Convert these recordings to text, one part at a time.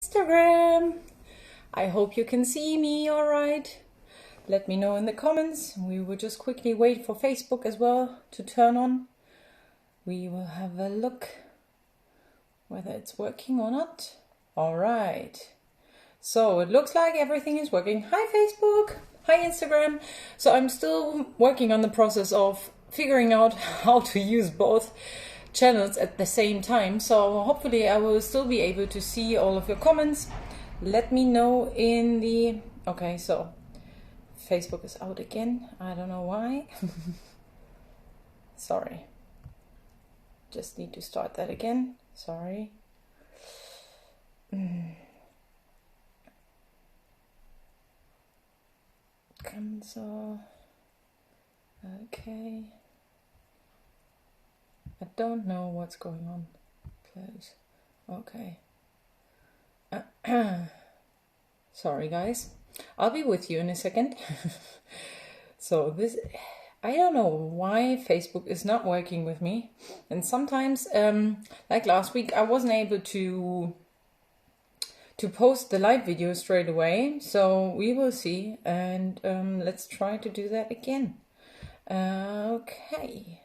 Instagram. I hope you can see me all right. Let me know in the comments. We will just quickly wait for Facebook as well to turn on. We will have a look whether it's working or not. All right. So it looks like everything is working. Hi Facebook. Hi Instagram. So I'm still working on the process of figuring out how to use both channels at the same time. So hopefully I will still be able to see all of your comments. Let me know in the... Okay, so Facebook is out again. I don't know why. Sorry. Just need to start that again. Sorry. Cancel. Okay. I don't know what's going on. Close. Okay. Sorry guys. I'll be with you in a second. So this, I don't know why Facebook is not working with me. And sometimes, like last week, I wasn't able to post the live video straight away. So we will see. And let's try to do that again. Okay.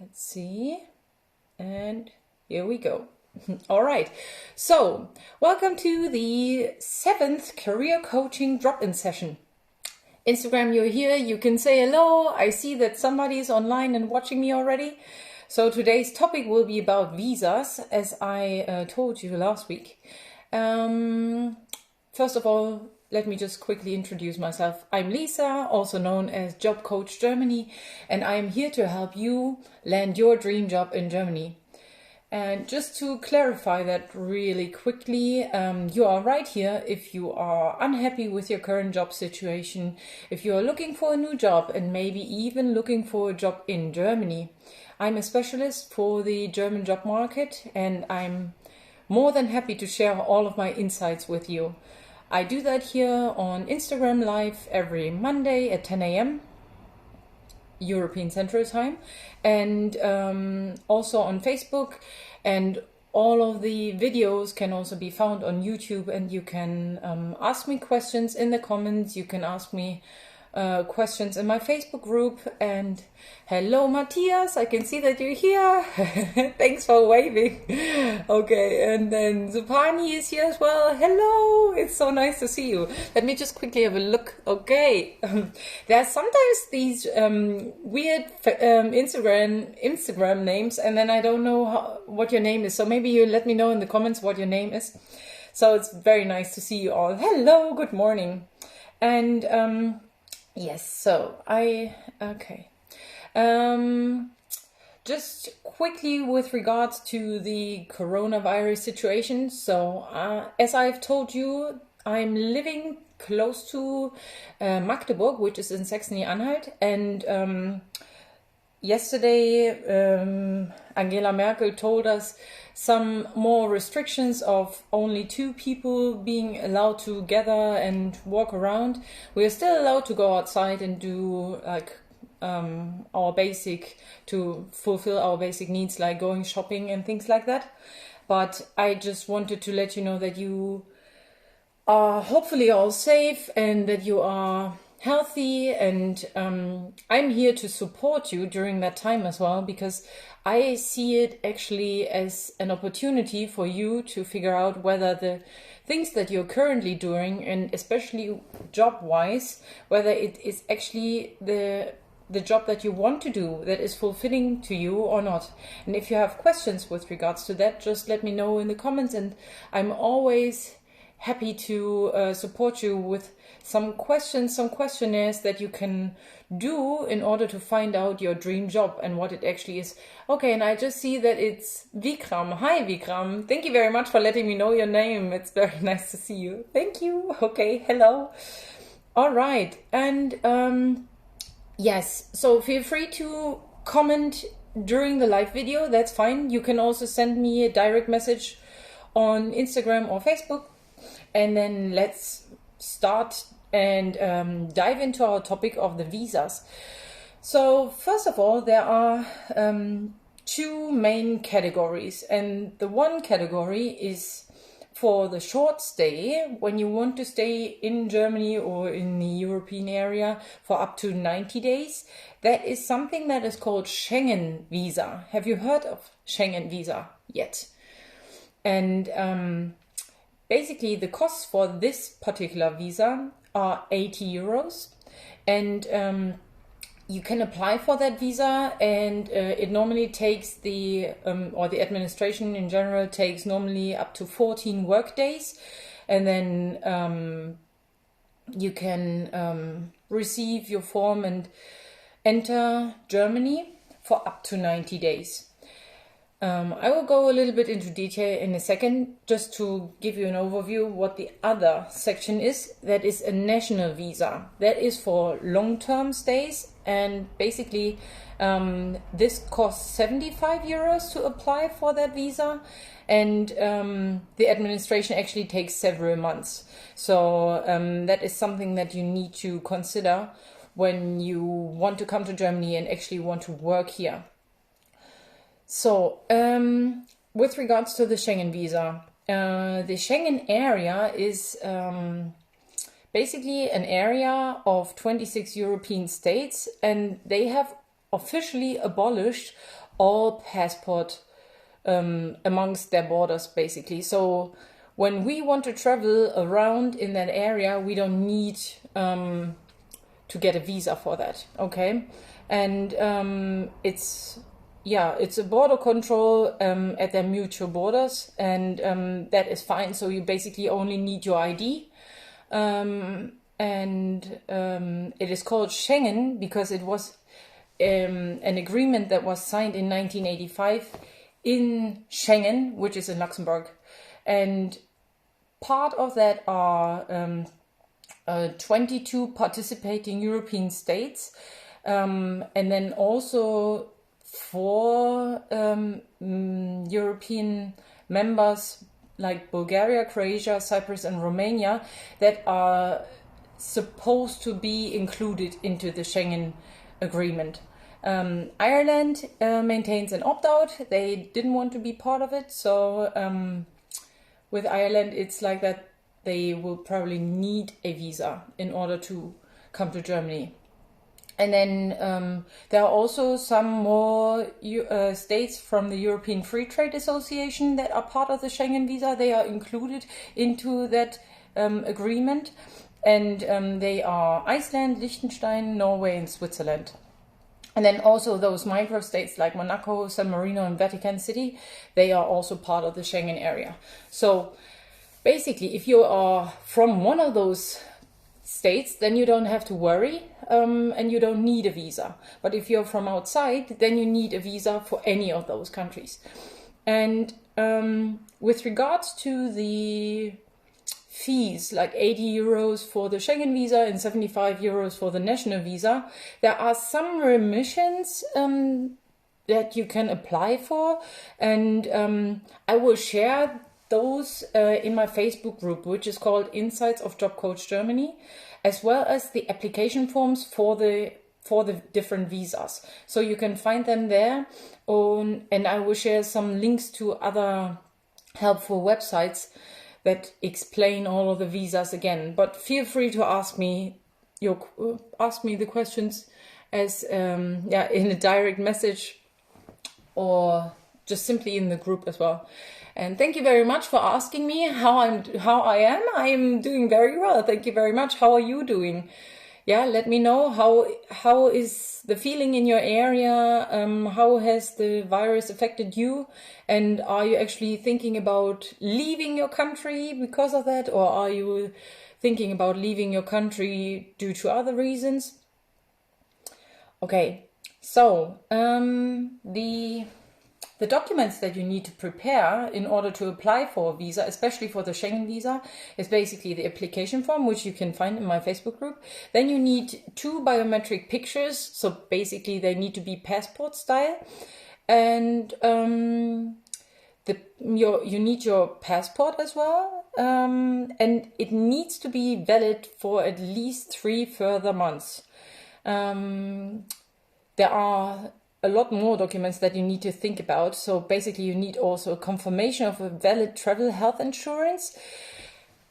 Let's see. And here we go. All right. So welcome to the 7th career coaching drop-in session. Instagram, you're here. You can say hello. I see that somebody is online and watching me already. So today's topic will be about visas, as I told you last week. First of all, let me just quickly introduce myself. I'm Lisa, also known as JobCoachGermany, and I am here to help you land your dream job in Germany. And just to clarify that really quickly, you are right here if you are unhappy with your current job situation, if you are looking for a new job and maybe even looking for a job in Germany. I'm a specialist for the German job market, and I'm more than happy to share all of my insights with you. I do that here on Instagram Live every Monday at 10 a.m. European Central Time, and also on Facebook, and all of the videos can also be found on YouTube, and you can ask me questions in the comments. You can ask me questions in my Facebook group. And hello Matthias, I can see that you're here. Thanks for waving. Okay, and then Zupani is here as well. Hello, it's so nice to see you. Let me just quickly have a look. Okay. There are sometimes these weird Instagram names, and then I don't know what your name is, so maybe you let me know in the comments what your name is. So it's very nice to see you all. Hello, good morning. And yes, so okay. Just quickly with regards to the coronavirus situation. So as I've told you, I'm living close to Magdeburg, which is in Saxony-Anhalt, and yesterday Angela Merkel told us some more restrictions of only 2 people being allowed to gather and walk around. We are still allowed to go outside and do like to fulfill our basic needs, like going shopping and things like that. But I just wanted to let you know that you are hopefully all safe and that you are healthy, and I'm here to support you during that time as well, because I see it actually as an opportunity for you to figure out whether the things that you're currently doing, and especially job-wise, whether it is actually the job that you want to do that is fulfilling to you or not. And if you have questions with regards to that, just let me know in the comments, and I'm always happy to support you with some questions, some questionnaires that you can do in order to find out your dream job and what it actually is. Okay, and I just see that it's Vikram. Hi Vikram, thank you very much for letting me know your name. It's very nice to see you. Thank you. Okay, hello. All right, and yes, so feel free to comment during the live video. That's fine. You can also send me a direct message on Instagram or Facebook. And then let's start and dive into our topic of the visas. So first of all, there are 2 main categories, and the one category is for the short stay, when you want to stay in Germany or in the European area for up to 90 days, that is something that is called Schengen visa. Have you heard of Schengen visa yet? And basically the costs for this particular visa are 80 euros. And you can apply for that visa, and it normally takes or the administration in general takes normally up to 14 work days. And then you can receive your form and enter Germany for up to 90 days. I will go a little bit into detail in a second, just to give you an overview what the other section is. That is a national visa. That is for long-term stays, and basically this costs 75 euros to apply for that visa, and the administration actually takes several months. So that is something that you need to consider when you want to come to Germany and actually want to work here. So, with regards to the Schengen visa, the Schengen area is basically an area of 26 European states, and they have officially abolished all passport amongst their borders, basically. So, when we want to travel around in that area, we don't need to get a visa for that, okay? And it's a border control at their mutual borders, and that is fine. So you basically only need your ID. And it is called Schengen because it was an agreement that was signed in 1985 in Schengen, which is in Luxembourg. And part of that are 22 participating European states, and then also 4 European members like Bulgaria, Croatia, Cyprus and Romania that are supposed to be included into the Schengen agreement. Ireland maintains an opt-out. They didn't want to be part of it. So with Ireland, it's like that they will probably need a visa in order to come to Germany. And then there are also some more states from the European Free Trade Association that are part of the Schengen visa. They are included into that agreement. And they are Iceland, Liechtenstein, Norway and Switzerland. And then also those micro-states like Monaco, San Marino and Vatican City, they are also part of the Schengen area. So basically, if you are from one of those states, then you don't have to worry and you don't need a visa. But if you're from outside, then you need a visa for any of those countries. And with regards to the fees, like 80 euros for the Schengen visa and 75 euros for the national visa, there are some remissions that you can apply for, and I will share those in my Facebook group, which is called Insights of Job Coach Germany, as well as the application forms for the different visas. So you can find them there, and I will share some links to other helpful websites that explain all of the visas again. But feel free to ask me the questions as in a direct message or just simply in the group as well. And thank you very much for asking me how I am. I am doing very well. Thank you very much. How are you doing? Yeah, let me know how is the feeling in your area. How has the virus affected you? And are you actually thinking about leaving your country because of that? Or are you thinking about leaving your country due to other reasons? Okay, so the documents that you need to prepare in order to apply for a visa, especially for the Schengen visa, is basically the application form, which you can find in my Facebook group. Then you need 2 biometric pictures, so basically they need to be passport style. And you need your passport as well, and it needs to be valid for at least 3 further months. There are a lot more documents that you need to think about. So basically you need also a confirmation of a valid travel health insurance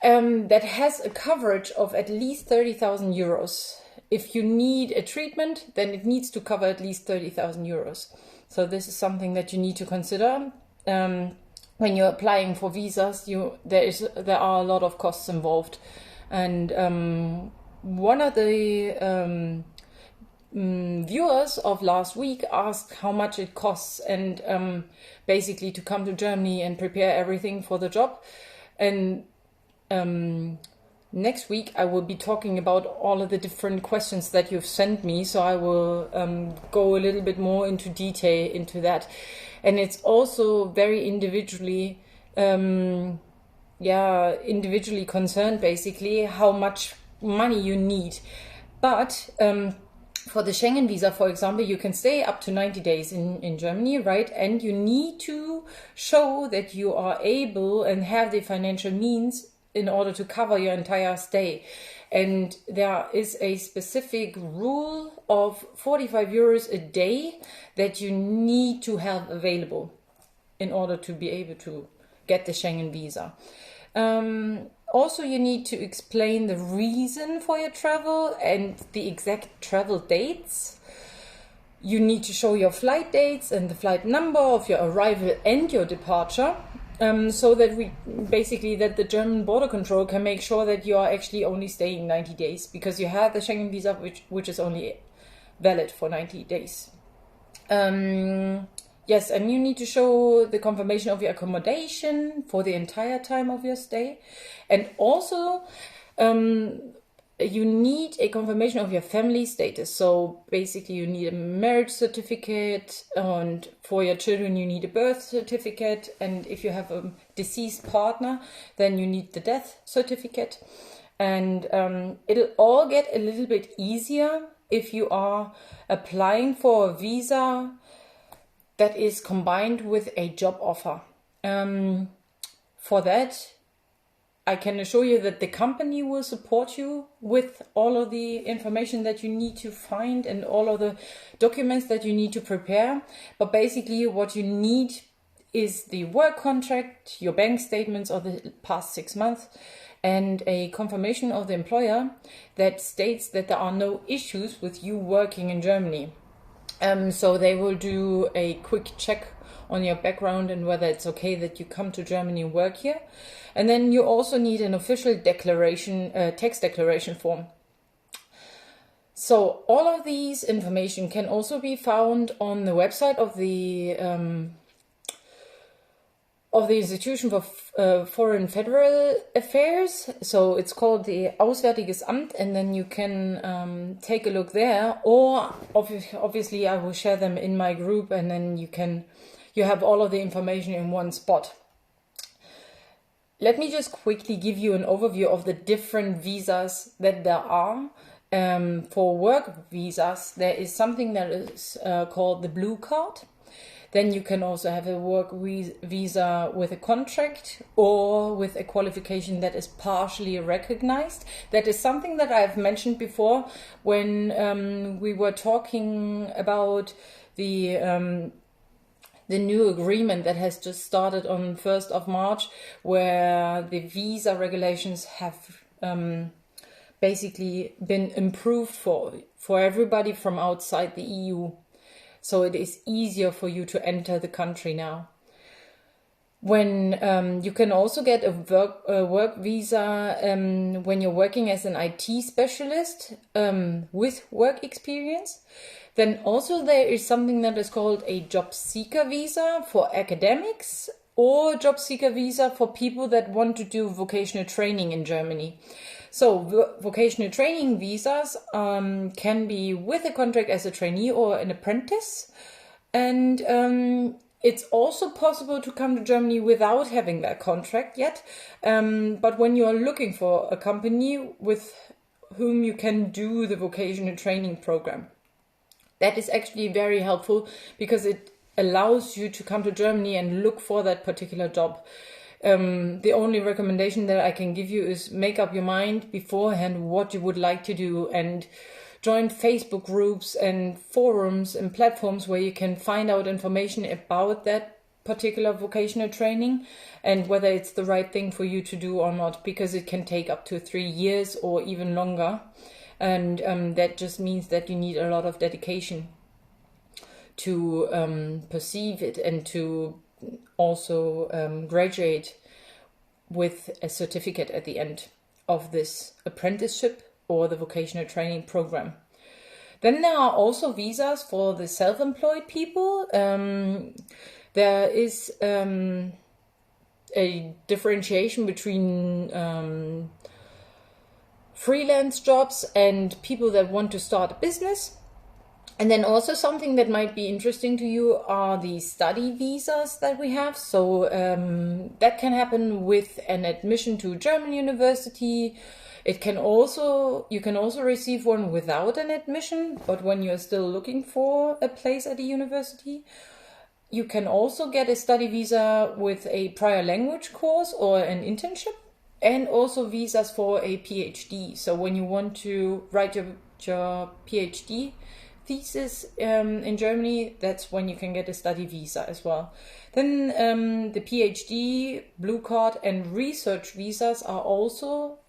that has a coverage of at least 30,000 euros. If you need a treatment, then it needs to cover at least 30,000 euros. So this is something that you need to consider. When you're applying for visas, there are a lot of costs involved. And one of the viewers of last week asked how much it costs, and basically to come to Germany and prepare everything for the job. And next week I will be talking about all of the different questions that you've sent me, so I will go a little bit more into detail into that. And it's also very individually concerned, basically how much money you need. But for the Schengen visa, for example, you can stay up to 90 days in Germany, right? And you need to show that you are able and have the financial means in order to cover your entire stay. And there is a specific rule of 45 euros a day that you need to have available in order to be able to get the Schengen visa. Also, you need to explain the reason for your travel and the exact travel dates. You need to show your flight dates and the flight number of your arrival and your departure. So that that the German border control can make sure that you are actually only staying 90 days, because you have the Schengen visa, which is only valid for 90 days. Yes, and you need to show the confirmation of your accommodation for the entire time of your stay. And also, you need a confirmation of your family status. So basically you need a marriage certificate, and for your children you need a birth certificate, and if you have a deceased partner then you need the death certificate. And it'll all get a little bit easier if you are applying for a visa that is combined with a job offer. For that, I can assure you that the company will support you with all of the information that you need to find and all of the documents that you need to prepare. But basically what you need is the work contract, your bank statements of the past 6 months, and a confirmation of the employer that states that there are no issues with you working in Germany. So they will do a quick check on your background and whether it's okay that you come to Germany and work here. And then you also need an official declaration, tax declaration form. So all of these information can also be found on the website of the Institution for Foreign Federal Affairs. So it's called the Auswärtiges Amt, and then you can take a look there. Or obviously I will share them in my group, and then you have all of the information in one spot. Let me just quickly give you an overview of the different visas that there are. For work visas, there is something that is called the blue card. Then you can also have a work visa with a contract or with a qualification that is partially recognized. That is something that I've mentioned before when we were talking about the new agreement that has just started on 1st of March, where the visa regulations have basically been improved for everybody from outside the EU. So it is easier for you to enter the country now. When you can also get a work visa when you're working as an IT specialist with work experience. Then also there is something that is called a job seeker visa for academics, or job seeker visa for people that want to do vocational training in Germany. So vocational training visas can be with a contract as a trainee or an apprentice. And it's also possible to come to Germany without having that contract yet. But when you are looking for a company with whom you can do the vocational training program, that is actually very helpful, because it allows you to come to Germany and look for that particular job. The only recommendation that I can give you is make up your mind beforehand what you would like to do, and join Facebook groups and forums and platforms where you can find out information about that particular vocational training and whether it's the right thing for you to do or not, because it can take up to 3 years or even longer. And that just means that you need a lot of dedication to perceive it and to also graduate with a certificate at the end of this apprenticeship or the vocational training program. Then there are also visas for the self-employed people. There is a differentiation between freelance jobs and people that want to start a business. And then also something that might be interesting to you are the study visas that we have. So that can happen with an admission to a German university. You can also receive one without an admission, but when you're still looking for a place at a university. You can also get a study visa with a prior language course or an internship, and also visas for a PhD. So when you want to write your PhD thesis in Germany, that's when you can get a study visa as well. Then the PhD, blue card and research visas are also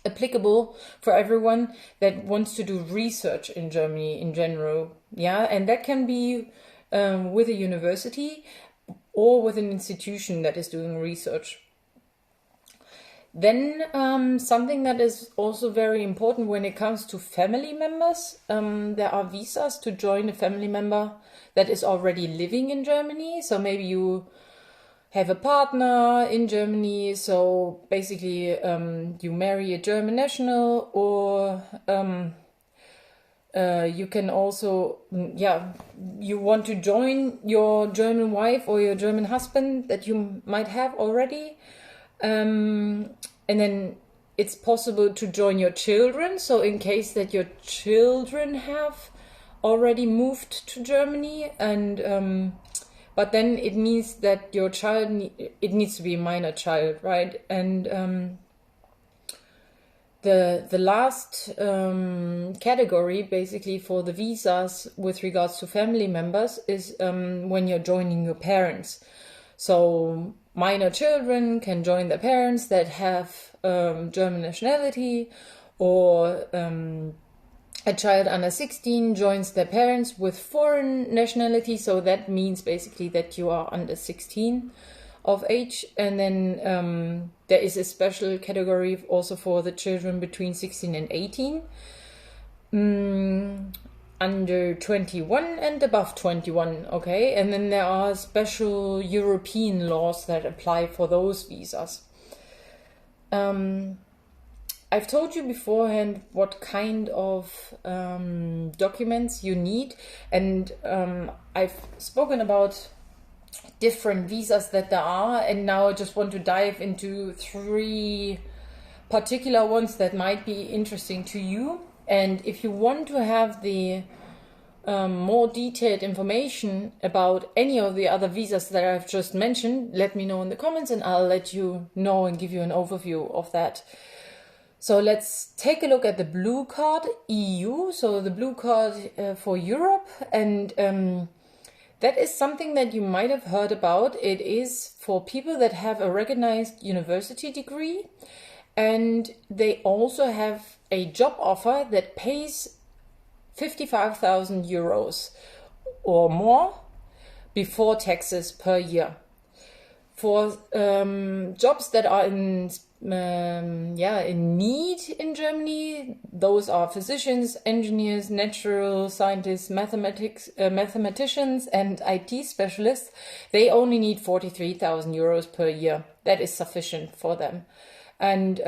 applicable for everyone that wants to do research in Germany in general. Yeah, and that can be with a university or with an institution that is doing research. Then something that is also very important when it comes to family members, there are visas to join a family member that is already living in Germany. So maybe you have a partner in Germany, so basically you marry a German national, or you can also, you want to join your German wife or your German husband that you might have already. And then it's possible to join your children. So in case that your children have already moved to Germany, and but then it means that your child, it needs to be a minor child, right? And the last category basically for the visas with regards to family members is when you're joining your parents. So minor children can join their parents that have German nationality, or a child under 16 joins their parents with foreign nationality. So that means basically that you are under 16 of age. And then there is a special category also for the children between 16 and 18. Under 21 and above 21, okay? And then there are special European laws that apply for those visas. I've told you beforehand what kind of documents you need, and I've spoken about different visas that there are, and now I just want to dive into 3 particular ones that might be interesting to you. And if you want to have the more detailed information about any of the other visas that I've just mentioned, let me know in the comments and I'll let you know and give you an overview of that. So let's take a look at the blue card EU, so the blue card for Europe. And that is something that you might have heard about. It is for people that have a recognized university degree, and they also have a job offer that pays 55,000 euros or more before taxes per year. For jobs that are in need in Germany, those are physicians, engineers, natural scientists, mathematicians, and IT specialists. They only need 43,000 euros per year. That is sufficient for them. And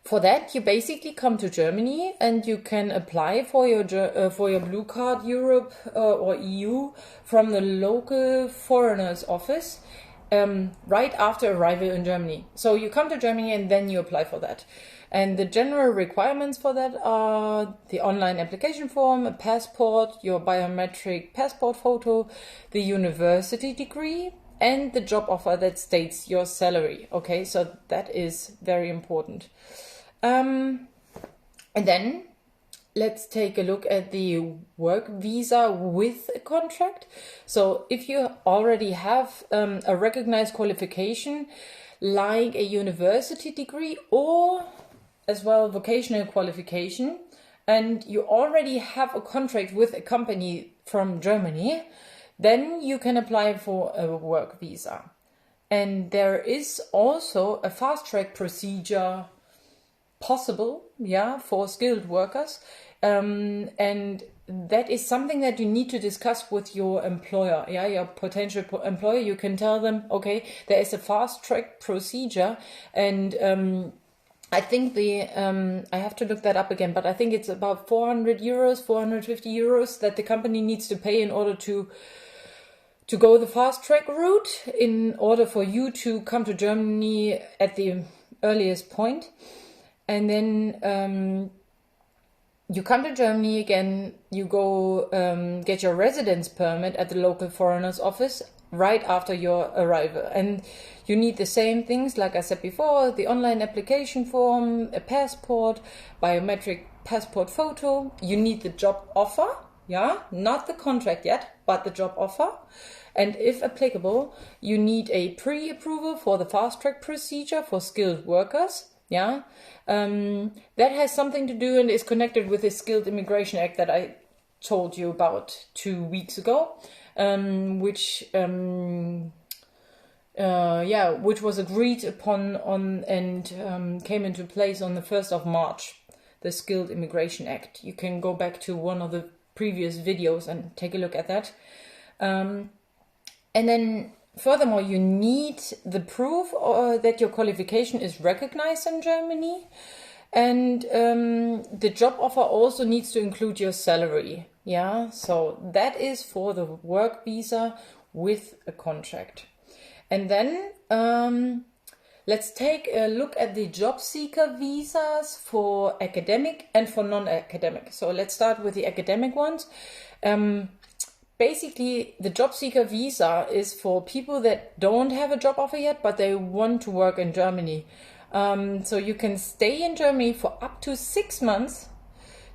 for that, you basically come to Germany and you can apply for your blue card Europe or EU from the local foreigners office right after arrival in Germany. So you come to Germany and then you apply for that. And the general requirements for that are the online application form, a passport, your biometric passport photo, the university degree, and the job offer that states your salary. Okay, so that is very important. And then let's take a look at the work visa with a contract. So if you already have a recognized qualification like a university degree or as well vocational qualification, and you already have a contract with a company from Germany, then you can apply for a work visa. And there is also a fast track procedure possible, for skilled workers. And that is something that you need to discuss with your employer, your potential employer. You can tell them, okay, there is a fast track procedure, and I think I have to look that up again, but I think it's about 400 euros, 450 euros that the company needs to pay in order to go the fast track route, in order for you to come to Germany at the earliest point. And then you come to Germany again, you go get your residence permit at the local foreigners office right after your arrival. And you need the same things, like I said before, the online application form, a passport, biometric passport photo. You need the job offer, not the contract yet, but the job offer. And if applicable, you need a pre-approval for the fast track procedure for skilled workers. That has something to do and is connected with the Skilled Immigration Act that I told you about 2 weeks ago, which was agreed upon and came into place on the 1st of March, the Skilled Immigration Act. You can go back to one of the previous videos and take a look at that. And then furthermore, you need the proof that your qualification is recognized in Germany. And the job offer also needs to include your salary. So that is for the work visa with a contract. And then let's take a look at the job seeker visas for academic and for non-academic. So let's start with the academic ones. Basically, the job seeker visa is for people that don't have a job offer yet, but they want to work in Germany. So you can stay in Germany for up to 6 months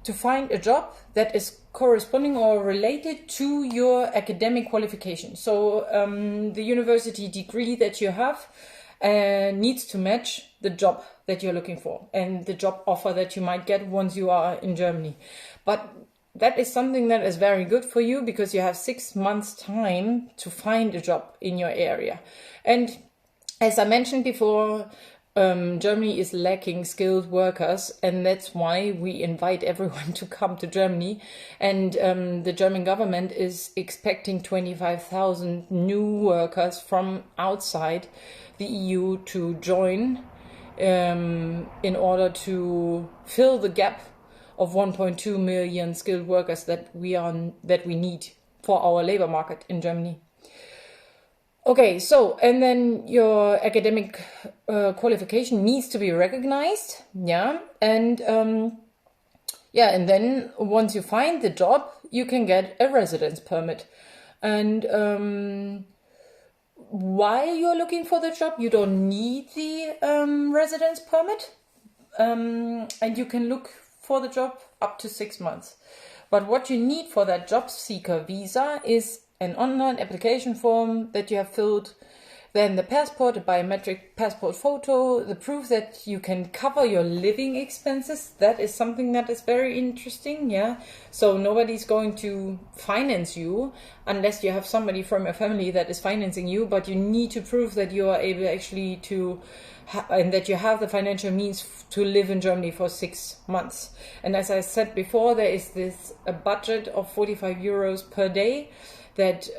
to find a job that is corresponding or related to your academic qualification. So the university degree that you have needs to match the job that you're looking for and the job offer that you might get once you are in Germany. But that is something that is very good for you because you have 6 months time to find a job in your area. And as I mentioned before, Germany is lacking skilled workers, and that's why we invite everyone to come to Germany. And the German government is expecting 25,000 new workers from outside the EU to join in order to fill the gap of 1.2 million skilled workers that we need for our labor market in Germany. Okay, so, and then your academic qualification needs to be recognized, and and then once you find the job, you can get a residence permit. And while you're looking for the job, you don't need the residence permit, and you can look for the job up to 6 months. But what you need for that job seeker visa is an online application form that you have filled, then the passport, a biometric passport photo, the proof that you can cover your living expenses. That is something that is very interesting, So nobody's going to finance you unless you have somebody from your family that is financing you, but you need to prove that you are able actually to and that you have the financial means to live in Germany for 6 months. And as I said before, there is a budget of 45 euros per day that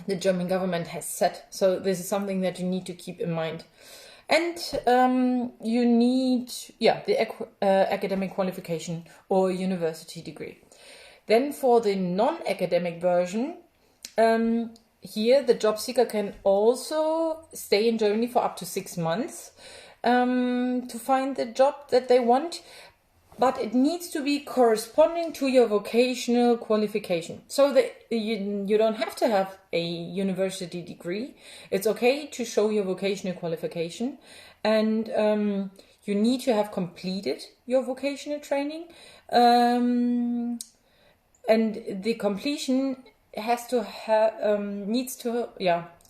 the German government has set. So this is something that you need to keep in mind. And you need the academic qualification or university degree. Then for the non-academic version, here the job seeker can also stay in Germany for up to 6 months to find the job that they want. But it needs to be corresponding to your vocational qualification. So that you don't have to have a university degree. It's okay to show your vocational qualification. And you need to have completed your vocational training. and the completion has to have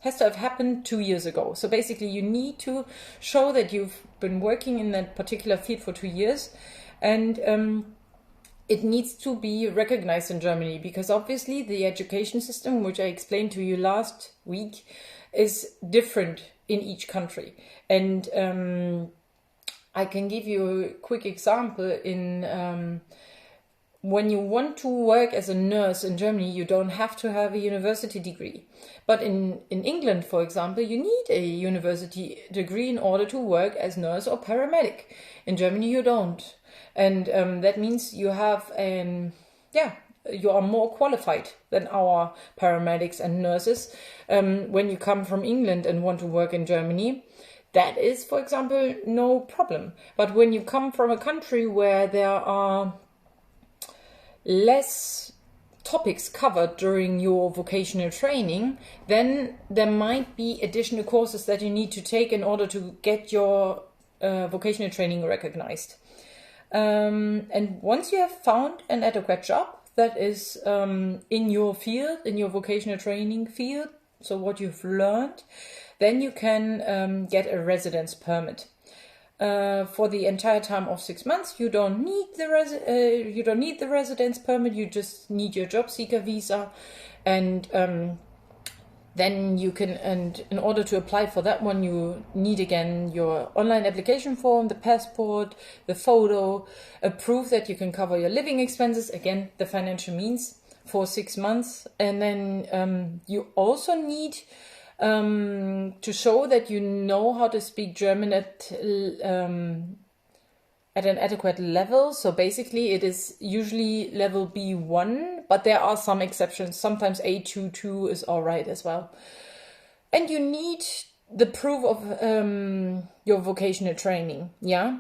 has to have happened 2 years ago. So basically you need to show that you've been working in that particular field for 2 years, and it needs to be recognized in Germany, because obviously the education system, which I explained to you last week, is different in each country. And I can give you a quick example. In when you want to work as a nurse in Germany, you don't have to have a university degree. But in England, for example, you need a university degree in order to work as nurse or paramedic. In Germany, you don't. And that means you have, you are more qualified than our paramedics and nurses when you come from England and want to work in Germany. That is, for example, no problem. But when you come from a country where there are less topics covered during your vocational training, then there might be additional courses that you need to take in order to get your vocational training recognized. And once you have found an adequate job that is in your field, in your vocational training field, so what you've learned, then you can get a residence permit. For the entire time of 6 months, you don't need the residence permit. You just need your job seeker visa, and then you can. And in order to apply for that one, you need again your online application form, the passport, the photo, a proof that you can cover your living expenses. Again, the financial means for 6 months, and then you also need to show that you know how to speak German at an adequate level. So basically it is usually level B1, but there are some exceptions. Sometimes A2 is all right as well. And you need the proof of your vocational training. Yeah.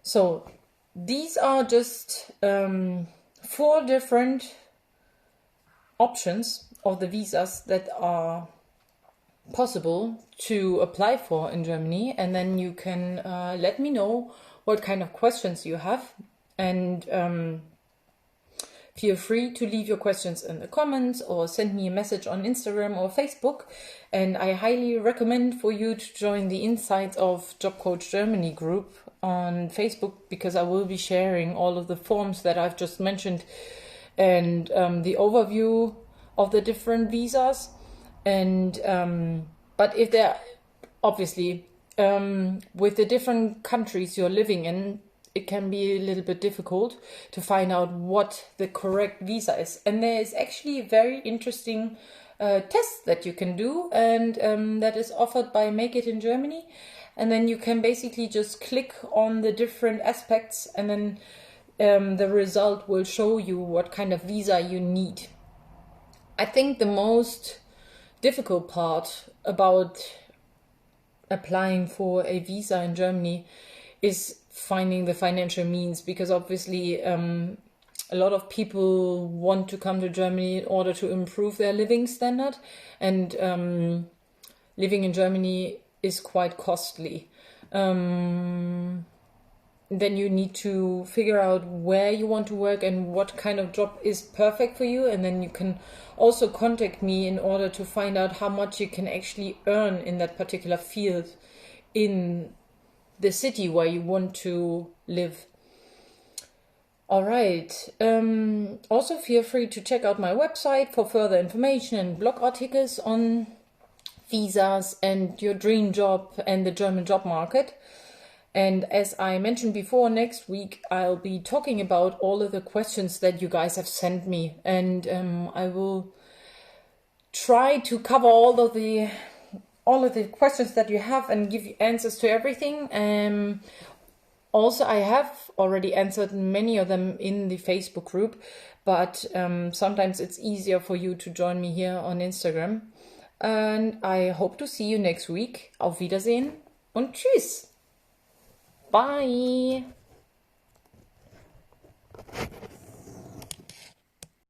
So these are just 4 different options of the visas that are possible to apply for in Germany, and then you can let me know what kind of questions you have, and feel free to leave your questions in the comments or send me a message on Instagram or Facebook. And I highly recommend for you to join the Insights of Job Coach Germany group on Facebook, because I will be sharing all of the forms that I've just mentioned and the overview of the different visas. And but if there, obviously, with the different countries you're living in, it can be a little bit difficult to find out what the correct visa is. And there is actually a very interesting test that you can do, and that is offered by Make It in Germany. And then you can basically just click on the different aspects, and then the result will show you what kind of visa you need. I think the most difficult part about applying for a visa in Germany is finding the financial means, because obviously a lot of people want to come to Germany in order to improve their living standard, and living in Germany is quite costly. Then you need to figure out where you want to work and what kind of job is perfect for you. And then you can also contact me in order to find out how much you can actually earn in that particular field in the city where you want to live. All right. Also feel free to check out my website for further information and blog articles on visas and your dream job and the German job market. And as I mentioned before, next week I'll be talking about all of the questions that you guys have sent me, and I will try to cover all of the questions that you have and give you answers to everything. Also, I have already answered many of them in the Facebook group, but sometimes it's easier for you to join me here on Instagram. And I hope to see you next week. Auf Wiedersehen und tschüss. Bye.